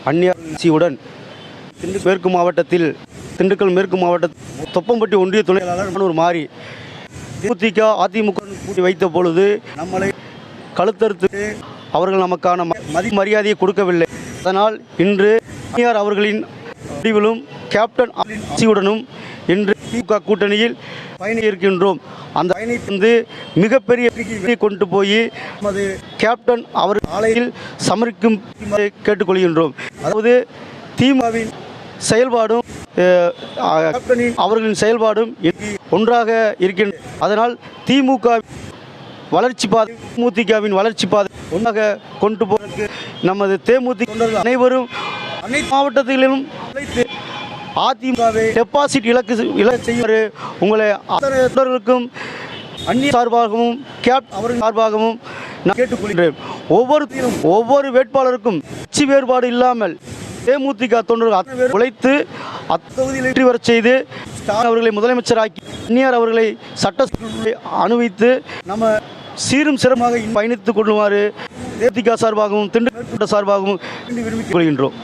அந்நியாட்சியுடன் திண்டுக்கல் மேற்கு மாவட்டத்தில் தொப்பம்பட்டி ஒன்றிய துணை செயலாளர் மாறி தேமுதிக அதிமுக கூட்டி வைத்த பொழுது நம்மளை கழுத்தறுத்து அவர்கள் நமக்கான மரியாதையை கொடுக்கவில்லை. அதனால் இன்று அவர்களின் முடிவிலும் கேப்டன் ஆட்சியுடனும் இன்று திமுக கூட்டணியில் பயணி இருக்கின்றோம். அந்த பயணத்தை மிகப்பெரிய கொண்டு போய் நமது கேப்டன் அவர் ஆலையில் சமர்ப்பிக்கும் கேட்டுக்கொள்கின்றோம். அதாவது திமுகவின் செயல்பாடும் அவர்களின் செயல்பாடும் ஒன்றாக இருக்கின்றன. அதனால் திமுக வளர்ச்சி பாதை தேமுதிகவின் வளர்ச்சி பாதை ஒன்றாக கொண்டு போவதற்கு நமது தேமுதிக அனைவரும் அனைத்து மாவட்டத்திலும் அதிமுகவை டெபாசிட் இலக்கு செய்வார். உங்களை அனைவருக்கும் அந்நிய சார்பாகவும் அவர்கள் சார்பாகவும் நான் கேட்டுக்கொள்கிறேன். ஒவ்வொரு வேட்பாளருக்கும் கட்சி வேறுபாடு இல்லாமல் தேமுதிக தொண்டர்கள் உழைத்து அத்தொகுதியில் வெற்றி பெறச் செய்து அவர்களை முதலமைச்சராக்கி அந்நியார் அவர்களை சட்ட அனுபவித்து நம்ம சீரும் சிறமாக பயணித்துக் கொள்ளுமாறு தேமுதிக சார்பாகவும் திண்டுக்கல் சார்பாகவும் விரும்பிக் கொள்கின்றோம்.